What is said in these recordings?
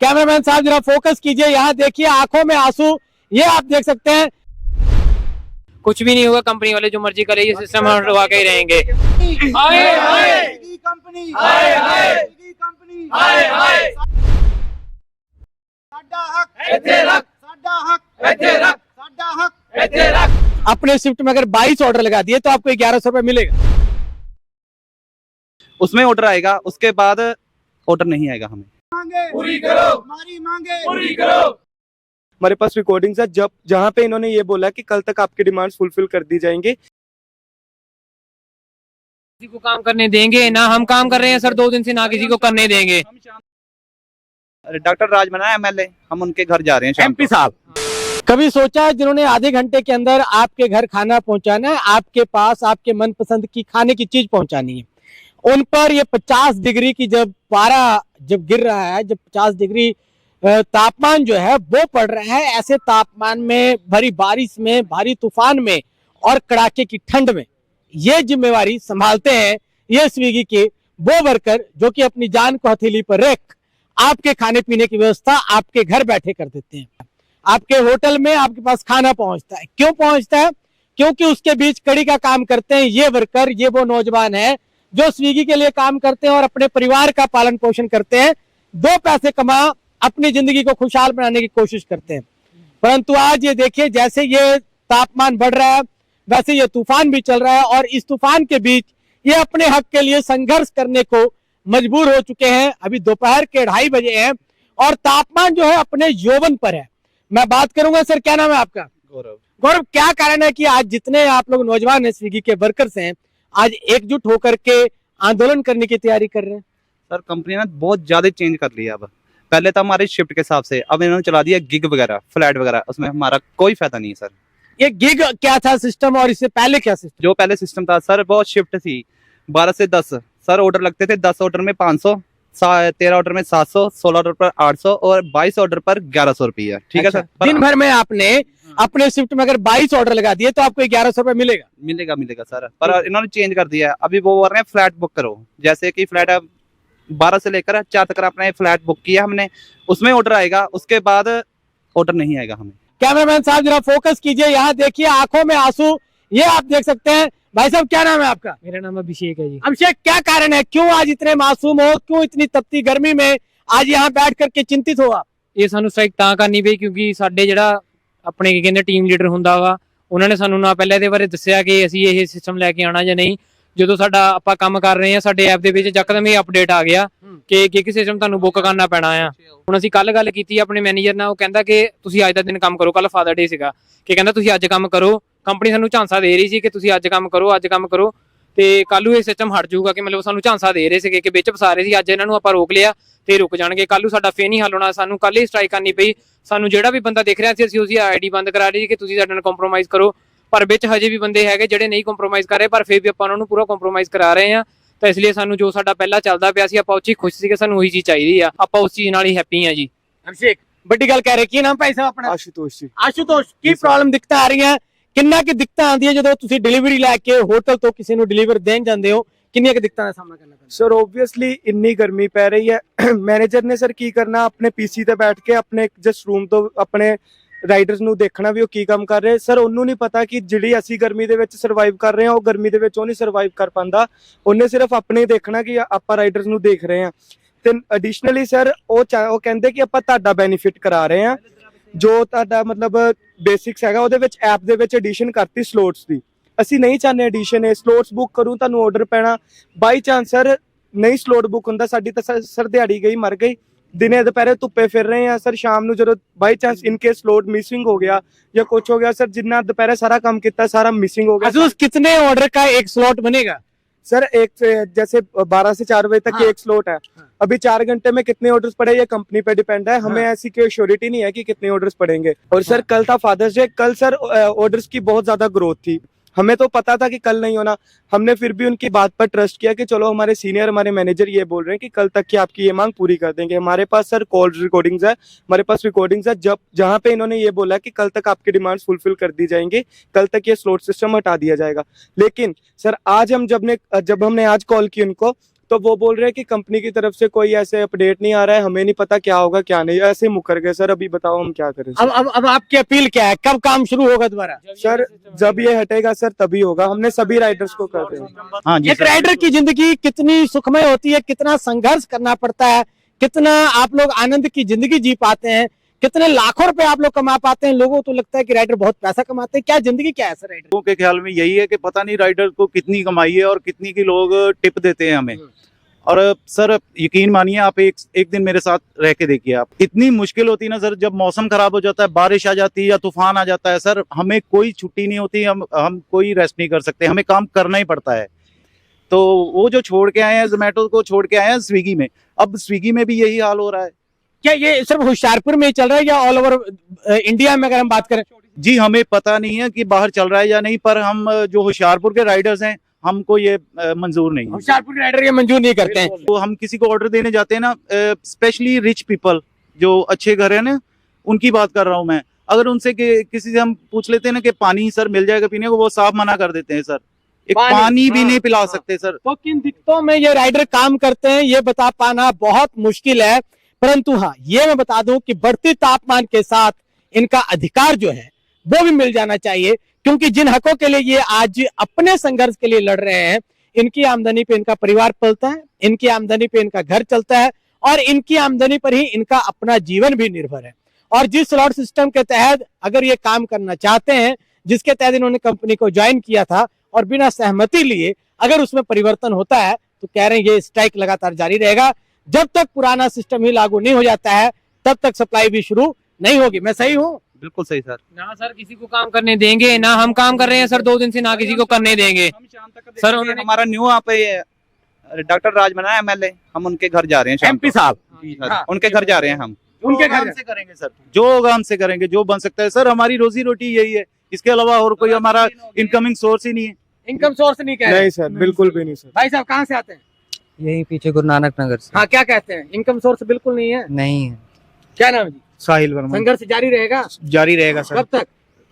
Cameraman साहब जरा focus कीजिए, यहाँ देखिए आंखों में आंसू, ये आप देख सकते हैं। कुछ भी नहीं होगा, कंपनी वाले जो मर्जी करे, ये सिस्टम हटवा के ही रहेंगे। हाय हाय कंपनी, हाय हाय कंपनी, हाय हाय साडा हक इथे रख, साडा हक इथे रख, साडा हक इथे रख। अपने शिफ्ट में अगर 22 ऑर्डर लगा दिए तो आपको 1100 रुपए मिलेगा। उसमें ऑर्डर आएगा, उसके बाद ऑर्डर नहीं आएगा। हमें मांगे पूरी करो, हमारी मांगे पूरी करो। हमारे पास रिकॉर्डिंग्स है जब जहां पे इन्होंने ये बोला कि कल तक आपकी डिमांड्स फुलफिल कर दी जाएंगी। किसी को काम करने देंगे ना, हम काम कर रहे हैं सर 2 दिन से, ना किसी को करने देंगे। डॉक्टर राज बना एमएलए, हम उनके घर जा रहे हैं शाम एमपी साहब, कभी सोचा है जिन्होंने आधे घंटे के अंदर आपके घर खाना पहुंचाना है, आपके पास आपके मनपसंद की खाने की चीज पहुंचानी है, उन पर ये 50 डिग्री की जब पारा जब गिर रहा है, जब 50 डिग्री तापमान जो है वो पड़ रहा है, ऐसे तापमान में, भरी बारिश में, भारी तूफान में और कड़ाके की ठंड में ये जिम्मेवारी संभालते हैं ये स्विगी के वो वर्कर जो कि अपनी जान को हथेली पर रख आपके खाने पीने की व्यवस्था आपके घर बैठे कर देते हैं। आपके होटल में आपके पास खाना पहुंचता है। क्यों पहुंचता है? क्योंकि उसके बीच कड़ी का काम करते हैं ये वर्कर, ये वो नौजवान है जो स्विगी के लिए काम करते हैं और अपने परिवार का पालन पोषण करते हैं, 2 पैसे कमा अपनी जिंदगी को खुशहाल बनाने की कोशिश करते हैं। परंतु आज ये देखिए, जैसे ये तापमान बढ़ रहा है वैसे ये तूफान भी चल रहा है और इस तूफान के बीच ये अपने हक के लिए संघर्ष करने को मजबूर हो चुके हैं। अभी दोपहर के 2:30 बजे हैं और तापमान जो है अपने यौवन पर है। मैं बात करूंगा, सर क्या नाम है आपका? गौरव। गौरव, क्या कारण है कि आज जितने आप लोग नौजवान हैं, स्विगी के वर्कर्स हैं, आज एकजुट होकर के आंदोलन करने की तैयारी कर रहे हैं? सर कंपनी ने बहुत ज्यादा चेंज कर लिया। अब पहले था हमारे शिफ्ट के हिसाब से, अब इन्होंने चला दिया गिग वगैरह, फ्लैट वगैरह, उसमें हमारा कोई फायदा नहीं है सर। ये गिग क्या था सिस्टम और इससे पहले क्या सिस्टम? जो पहले सिस्टम था सर, बहुत शिफ्ट थी 12 से 10 सर, ऑर्डर लगते थे। 10 ऑर्डर में 500, 13 ऑर्डर में 700, 16 ऑर्डर पर 800 और 22 ऑर्डर पर 1100 रुपया। ठीक है सर। दिन भर में आपने अपने शिफ्ट में अगर 22 ऑर्डर लगा दिए तो आपको 1100 रुपए मिलेगा। मिलेगा सर, पर इन्होंने चेंज कर दिया है। अभी वो बोल रहे हैं फ्लैट बुक करो, जैसे कि फ्लैट 12 से लेकर 4 तक अपना फ्लैट बुक किया हमने, उसमें ऑर्डर आएगा, उसके बाद ऑर्डर नहीं आएगा। हमें कैमरामैन साहब जरा फोकस कीजिए, यहाँ देखिए आंखों में आंसू, ये आप देख सकते हैं। भाई साहब क्या नाम है आपका? मेरा नाम अभिषेक है जी। अभिषेक, क्या कारण है, क्यों आज इतने मासूम हो, क्यों इतनी तपती गर्मी में आज यहाँ बैठ करके चिंतित हो आप? ਇਹ ਸਾਨੂੰ ਸਟ੍ਰਾਈਕ ਤਾਂ ਕਰਨੀ ਪਈ ਕਿਉਂਕਿ ਸਾਡੇ ਜਿਹੜਾ ਆਪਣੇ ਕੀ ਕਹਿੰਦੇ ਟੀਮ ਲੀਡਰ ਹੁੰਦਾ ਵਾ, ਉਹਨਾਂ ਨੇ ਸਾਨੂੰ ਨਾ ਪਹਿਲਾਂ ਇਹਦੇ ਬਾਰੇ ਦੱਸਿਆ ਕਿ ਅਸੀਂ ਇਹ ਸਿਸਟਮ ਲੈ ਕੇ ਆਣਾ ਜਾਂ ਨਹੀਂ। ਜਦੋਂ ਸਾਡਾ ਆਪਾਂ ਕੰਮ ਕਰ ਰਹੇ ਆ, ਸਾਡੇ ਐਪ ਦੇ ਵਿੱਚ ਯਕਦਮ ਇਹ ਅਪਡੇਟ ਆ ਗਿਆ ਕਿ ਗਿਗ ਸਿਸਟਮ ਤੁਹਾਨੂੰ ਬੁੱਕ ਕਰਨਾ ਪੈਣਾ ਆ। ਹੁਣ ਅਸੀਂ ਕੱਲ ਗੱਲ ਕੀਤੀ ਆਪਣੇ ਮੈਨੇਜਰ ਨਾਲ, ਉਹ ਕਹਿੰਦਾ ਕਿ ਤੁਸੀਂ ਅੱਜ ਦਾ ਦਿਨ ਕੰਮ ਕਰੋ। ਕੱਲ ਫਾਦਰ ਡੇ ਸੀਗਾ, ਕਿ ਕਹਿੰਦਾ ਤੁਸੀਂ ਅੱਜ ਕੰਮ ਕਰੋ। ਕੰਪਨੀ ਸਾਨੂੰ ਝਾਂਸਾ ਦੇ ਰਹੀ ਸੀ ਕਿ ਤੁਸੀਂ ਅੱਜ ਕੰਮ ਕਰੋ, ਅੱਜ ਕੰਮ ਕਰੋ, ਤੇ ਕੱਲ ਨੂੰ ਇਹ ਸਿਸਟਮ ਹਟ ਜਾਊਗਾ, ਕਿ ਮਤਲਬ ਸਾਨੂੰ ਝਾਂਸਾ ਦੇ ਰਹੇ ਸੀਗੇ ਕਿ ਵਿੱਚ ਫਸਾ ਰਹੇ ਸੀ। ਅੱਜ ਇਹਨਾਂ ਨੂੰ ਆਪਾਂ ਰੋਕ ਲਿਆ ਤੇ ਰੁਕ ਜਾਣਗੇ। ਕੱਲ ਨੂੰ ਸਾਡਾ ਫੇਰ ਨਹੀਂ ਹੱਲ ਹੋਣਾ, ਸਾਨੂੰ ਕੱਲ ਹੀ ਸਟ੍ਰਾਈਕ ਕਰਨੀ ਪਈ। ਸਾਨੂੰ ਜਿਹੜਾ ਵੀ ਬੰਦਾ ਦਿਖ ਰਿਹਾ ਸੀ ਅਸੀਂ ਉਹਦੀ ਆਈਡੀ ਬੰਦ ਕਰਾ ਲਈ ਕਿ ਤੁਸੀਂ ਸਾਡੇ ਨਾਲ ਕੰਪਰੋਮਾਈਜ਼ ਕਰੋ, ਪਰ ਵਿੱਚ ਹਜੇ ਵੀ ਬੰਦੇ ਹੈਗੇ ਜਿਹੜੇ ਨਹੀਂ ਕੰਪਰੋਮਾਈਜ਼ ਕਰ ਰਹੇ, ਪਰ ਫਿਰ ਵੀ ਆਪਾਂ ਉਹਨਾਂ ਨੂੰ ਪੂਰਾ ਕੰਪਰੋਮਾਈਜ਼ ਕਰਾ ਰਹੇ ਆ। ਤਾਂ ਇਸ ਲਈ ਸਾਨੂੰ ਜੋ ਸਾਡਾ ਪਹਿਲਾਂ ਚੱਲਦਾ ਪਿਆ ਸੀ ਆਪਾਂ ਉਹ 'ਚ ਹੀ ਖੁਸ਼ ਸੀ, ਕਿ ਸਾਨੂੰ ਉਹੀ ਚੀਜ਼ ਚਾਹੀਦੀ ਆ, ਆਪਾਂ ਉਸ ਚੀਜ਼ ਨਾਲ ਹੀ ਹੈਪੀ ਆ ਜੀ। अभिषेक, बड़ी गल कह रहे, की नाम भाई साहब अपना? आशुतोष जी। आशुतोष, की प्रॉब्लम दिक्कत आ रही है, किन्ना की दिक्कत आती है जो तुसी डिलीवरी लैके होटल तो किसी ਨੂੰ डिलीवर देन ਜਾਂਦੇ ਹੋ, ਕਿੰਨੀਆਂ ਕਿ ਦਿੱਕਤਾਂ ਦਾ ਸਾਹਮਣਾ ਕਰਨਾ ਪੈਂਦਾ? सर ऑब्वियसली इन्नी गर्मी पै रही है, मैनेजर ने सर की करना, अपने पीसी ते बैठ के अपने जस्ट रूम तो अपने ਰਾਈਡਰਸ ਨੂੰ ਦੇਖਣਾ ਵੀ ਉਹ ਕੀ ਕੰਮ ਕਰ ਰਹੇ। ਸਰ ਉਹਨੂੰ ਨਹੀਂ ਪਤਾ ਕਿ ਜਿਹੜੀ ਅਸੀਂ ਗਰਮੀ ਦੇ ਵਿੱਚ ਸਰਵਾਈਵ ਕਰ ਰਹੇ ਹਾਂ ਉਹ ਗਰਮੀ ਦੇ ਵਿੱਚ ਉਹ ਨਹੀਂ ਸਰਵਾਈਵ ਕਰ ਪਾਉਂਦਾ। ਉਹਨੇ ਸਿਰਫ ਆਪਣੇ ਦੇਖਣਾ ਕਿ ਆਪਾਂ ਰਾਈਡਰਸ ਨੂੰ ਦੇਖ ਰਹੇ ਹਾਂ। ਤੇ ਐਡੀਸ਼ਨਲੀ ਸਰ ਉਹ ਕਹਿੰਦੇ ਕਿ ਆਪਾਂ ਤੁਹਾਡਾ ਬੈਨੀਫਿਟ ਕਰਾ ਰਹੇ ਹਾਂ, ਜੋ ਤੁਹਾਡਾ ਮਤਲਬ ਬੇਸਿਕਸ ਹੈਗਾ ਉਹਦੇ ਵਿੱਚ ਐਪ ਦੇ ਵਿੱਚ ਐਡੀਸ਼ਨ ਕਰਤੀ ਸਲੋਟਸ ਦੀ। ਅਸੀਂ ਨਹੀਂ ਚਾਹੁੰਦੇ ਐਡੀਸ਼ਨ ਹੈ, ਸਲੋਟਸ ਬੁੱਕ ਕਰੂੰ ਤੁਹਾਨੂੰ ਆਰਡਰ ਪੈਣਾ। ਬਾਈ ਚਾਂਸ ਸਰ ਨਹੀਂ ਸਲੋਟ ਬੁੱਕ ਹੁੰਦਾ, ਸਾਡੀ ਤਾਂ ਸਰ ਦਿਹਾੜੀ ਗਈ ਮਰ ਗਈ। ਦਿਨੇ ਦੁਪਹਿਰੇ ਧੁੱਪੇ ਫਿਰ ਰਹੇ ਆ ਸਰ, ਸ਼ਾਮ ਨੂੰ ਜਦੋਂ by chance in case slot missing हो गया या कुछ हो गया सर, जितना दोपहर सारा काम किया सारा मिसिंग हो गया। कितने ऑर्डर का एक स्लॉट बनेगा सर? एक जैसे 12 से 4 बजे तक एक स्लॉट है। अभी 4 घंटे में कितने ऑर्डर्स पड़े ये कंपनी पे डिपेंड है, हमें ऐसी कोई श्योरिटी नहीं है कि कितने ऑर्डर्स पड़ेंगे। और सर कल था फादर्स डे, कल सर ऑर्डर्स की बहुत ज्यादा ग्रोथ थी, हमें तो पता था कि कल नहीं होना। हमने फिर भी उनकी बात पर ट्रस्ट किया कि चलो हमारे सीनियर हमारे मैनेजर ये बोल रहे हैं कि कल तक की आपकी ये मांग पूरी कर देंगे। हमारे पास सर कॉल रिकॉर्डिंग्स है, हमारे पास रिकॉर्डिंग्स है जब जहाँ पे इन्होंने ये बोला कि कल तक आपकी डिमांड्स फुलफिल कर दी जाएंगी, कल तक ये स्लॉट सिस्टम हटा दिया जाएगा। लेकिन सर आज हम जब हमने आज कॉल की उनको, तो वो बोल रहे हैं कि कंपनी की तरफ से कोई ऐसे अपडेट नहीं आ रहा है, हमें नहीं पता क्या होगा क्या नहीं, ऐसे मुकर गए सर। अभी बताओ हम क्या करें सर? अब आपकी अपील क्या है, कब काम शुरू होगा दोबारा? सर जब ये हटेगा सर तभी होगा, हमने सभी राइडर्स को कर दिया। हाँ जी एक राइडर की जिंदगी कितनी सुखमय होती है, कितना संघर्ष करना पड़ता है, कितना आप लोग आनंद की जिंदगी जी पाते हैं, कितने लाखों रुपए आप लोग कमा पाते हैं। लोगों को तो लगता है कि राइडर बहुत पैसा कमाते हैं, क्या जिंदगी क्या है सर राइडर? लोगों के ख्याल में यही है कि पता नहीं राइडर को कितनी कमाई है और कितनी की लोग टिप देते हैं हमें। और सर यकीन मानिए, आप एक दिन मेरे साथ रह के देखिए, आप इतनी मुश्किल होती है ना सर, जब मौसम खराब हो जाता है, बारिश आ जाती है या तूफान आ जाता है सर, हमें कोई छुट्टी नहीं होती, हम कोई रेस्ट नहीं कर सकते, हमें काम करना ही पड़ता है। तो वो जो छोड़ के आए हैं, जोमेटो को छोड़ के आए हैं स्विगी में, अब स्विगी में भी यही हाल हो रहा है। क्या ये सिर्फ होशियारपुर में ही चल रहा है या ऑल ओवर इंडिया में अगर हम बात करें? जी हमें पता नहीं है कि बाहर चल रहा है या नहीं, पर हम जो होशियारपुर के राइडर्स हैं हमको ये मंजूर नहीं है। होशियारपुर के राइडर ये मंजूर नहीं करते हैं। तो हम किसी को ऑर्डर देने जाते हैं ना, स्पेशली रिच पीपल जो अच्छे घर है ना, उनकी बात कर रहा हूँ मैं। अगर उनसे किसी से हम पूछ लेते हैं ना कि पानी सर मिल जाएगा पीने को, वो साफ मना कर देते हैं सर, एक पानी भी नहीं पिला सकते सर। तो किन दिक्कतों में ये राइडर काम करते हैं ये बता पाना बहुत मुश्किल है, परंतु हाँ ये मैं बता दूं कि बढ़ते तापमान के साथ इनका अधिकार जो है वो भी मिल जाना चाहिए, क्योंकि जिन हकों के लिए ये आज अपने संघर्ष के लिए लड़ रहे हैं, इनकी आमदनी पे इनका परिवार पलता है, इनकी आमदनी पे इनका घर चलता है और इनकी आमदनी पर ही इनका अपना जीवन भी निर्भर है। और जिस स्लॉट सिस्टम के तहत अगर ये काम करना चाहते हैं, जिसके तहत इन्होंने कंपनी को ज्वाइन किया था और बिना सहमति लिए अगर उसमें परिवर्तन होता है तो कह रहे हैं ये स्ट्राइक लगातार जारी रहेगा। जब तक पुराना सिस्टम ही लागू नहीं हो जाता है तब तक सप्लाई भी शुरू नहीं होगी। मैं सही हूँ? बिल्कुल सही सर। ना सर किसी को काम करने देंगे, ना हम काम कर रहे हैं सर 2 दिन से, ना किसी को करने देंगे। सर उन्होंने हमारा न्यू यहाँ पे डॉक्टर राज बना है एमएलए, हम उनके घर जा रहे हैं एमपी साहब, हाँ, उनके घर जा रहे हैं हम। उनके घर हमसे करेंगे सर, जो होगा हमसे करेंगे, जो बन सकता है सर। हमारी रोजी रोटी यही है, इसके अलावा और कोई हमारा इनकमिंग सोर्स ही नहीं है। इनकम सोर्स नहीं कह रहे? नहीं सर, बिल्कुल भी नहीं सर। भाई साहब कहाँ से आते हैं? यही पीछे गुरु नानक नगर से। हाँ, क्या कहते हैं? इनकम सोर्स बिल्कुल नहीं है? नहीं है। क्या नाम है जी? साहिल वर्मा। संघर्ष जारी रहेगा? जारी रहेगा सर, कब तक?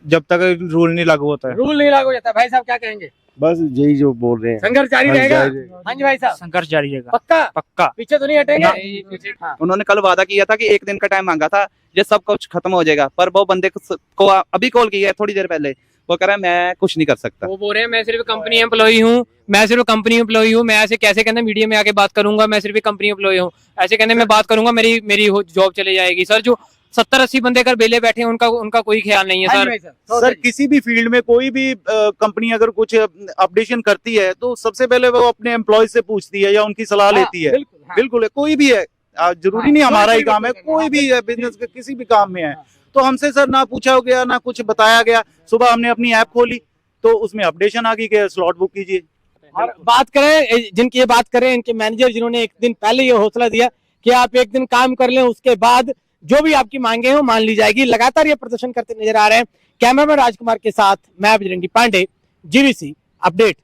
जब तक रूल नहीं लागू होता है। रूल नहीं लागू हो जाता। भाई साहब क्या कहेंगे? बस यही जो बोल रहे हैं, संघर्ष जारी हाँ, रहेगा? जारी रहेगा। हाँ जी भाई साहब, संघर्ष जारी रहेगा पक्का? पक्का। पीछे तो नहीं हटेंगे? हाँ। उन्होंने कल वादा किया था कि 1 दिन का टाइम मांगा था, ये सब कुछ खत्म हो जाएगा, पर वो बंदे को अभी कॉल किया है थोड़ी देर पहले, वो कह रहा है मैं कुछ नहीं कर सकता। वो बोल रहे हैं मैं सिर्फ कंपनी एम्प्लॉई हूँ, मैं सिर्फ कंपनी एम्प्लॉई हूँ। मैं ऐसे कैसे कहते हैं मीडिया में आके बात करूंगा मैं सिर्फ कंपनी एम्प्लॉई हूँ, ऐसे कहते मैं बात करूंगा मेरी जॉब चले जाएगी। सर जो 70-80 बंदे अगर बेले बैठे हैं उनका कोई ख्याल नहीं है हाँ जी सर। भाई साहब, सर किसी भी फील्ड में कोई भी कंपनी अगर कुछ अपडेशन करती है तो सबसे पहले वो अपने एम्प्लॉय से पूछती है या उनकी सलाह हाँ, लेती है। बिल्कुल, हाँ। बिल्कुल है, कोई भी है, जरूरी हाँ, नहीं हमारा ही कोई काम है, भी कोई हाँ, भी है बिजनेस के किसी भी काम में है। तो हमसे सर ना पूछा गया ना कुछ बताया गया। सुबह हमने अपनी ऐप खोली तो उसमें अपडेशन आ गई कि स्लॉट बुक कीजिए। और बात करें जिनकी ये बात करें, इनके मैनेजर जिन्होंने 1 दिन पहले ये हौसला दिया कि आप 1 दिन काम कर लें, उसके बाद जो भी आपकी मांगे हैं वो मान ली जाएगी, लगातार ये प्रदर्शन करते नजर आ रहे हैं। कैमरामैन राजकुमार के साथ मैं बजरंगी पांडे, जीवीसी अपडेट।